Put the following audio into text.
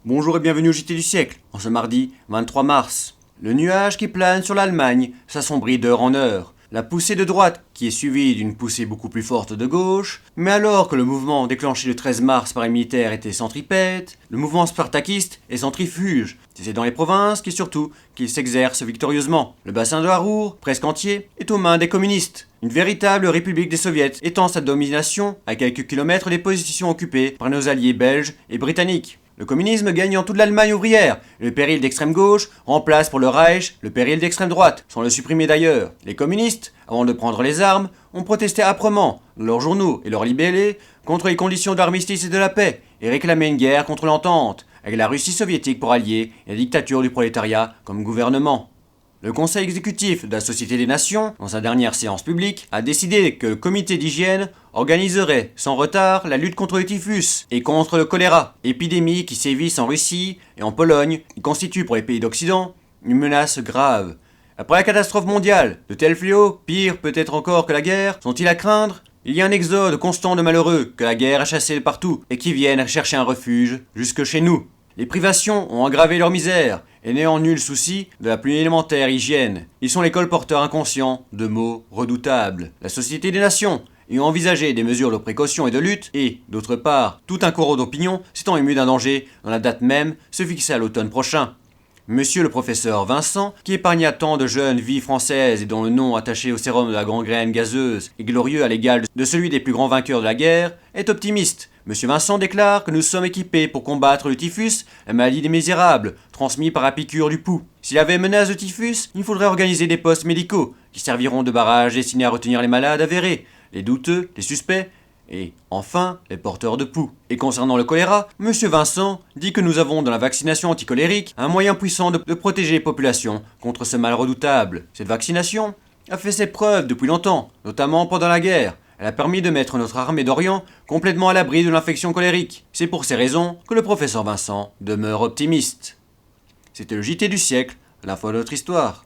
Bonjour et bienvenue au JT du siècle, en ce mardi 23 mars. Le nuage qui plane sur l'Allemagne s'assombrit d'heure en heure. La poussée de droite, qui est suivie d'une poussée beaucoup plus forte de gauche, mais alors que le mouvement déclenché le 13 mars par les militaires était centripète, le mouvement spartakiste est centrifuge. C'est dans les provinces qui surtout qu'il s'exerce victorieusement. Le bassin de Harour, presque entier, est aux mains des communistes. Une véritable république des soviets étend sa domination à quelques kilomètres des positions occupées par nos alliés belges et britanniques. Le communisme gagne en toute l'Allemagne ouvrière, et le péril d'extrême gauche remplace pour le Reich le péril d'extrême droite, sans le supprimer d'ailleurs. Les communistes, avant de prendre les armes, ont protesté âprement, dans leurs journaux et leurs libellés, contre les conditions de l'armistice et de la paix, et réclamaient une guerre contre l'entente, avec la Russie soviétique pour allié et la dictature du prolétariat comme gouvernement. Le Conseil exécutif de la Société des Nations, dans sa dernière séance publique, a décidé que le comité d'hygiène organiserait sans retard la lutte contre le typhus et contre le choléra, épidémies qui sévissent en Russie et en Pologne et constituent pour les pays d'Occident une menace grave. Après la catastrophe mondiale, de tels fléaux, pires peut-être encore que la guerre, sont-ils à craindre ? Il y a un exode constant de malheureux que la guerre a chassés de partout et qui viennent chercher un refuge jusque chez nous. Les privations ont aggravé leur misère, et n'ayant nul souci de la plus élémentaire hygiène. Ils sont les colporteurs inconscients de maux redoutables. La Société des Nations, ayant envisagé des mesures de précaution et de lutte, et, d'autre part, tout un courant d'opinion s'étant ému d'un danger dont la date même se fixait à l'automne prochain. Monsieur le professeur Vincent, qui épargna tant de jeunes vies françaises et dont le nom attaché au sérum de la gangrène gazeuse est glorieux à l'égal de celui des plus grands vainqueurs de la guerre, est optimiste. Monsieur Vincent déclare que nous sommes équipés pour combattre le typhus, la maladie des misérables, transmise par la piqûre du pouls. S'il y avait menace de typhus, il faudrait organiser des postes médicaux, qui serviront de barrages destinés à retenir les malades avérés, les douteux, les suspects, et, enfin, les porteurs de poux. Et concernant le choléra, Monsieur Vincent dit que nous avons dans la vaccination anticolérique un moyen puissant de protéger les populations contre ce mal redoutable. Cette vaccination a fait ses preuves depuis longtemps, notamment pendant la guerre. Elle a permis de mettre notre armée d'Orient complètement à l'abri de l'infection colérique. C'est pour ces raisons que le professeur Vincent demeure optimiste. C'était le JT du siècle, la fin de notre histoire.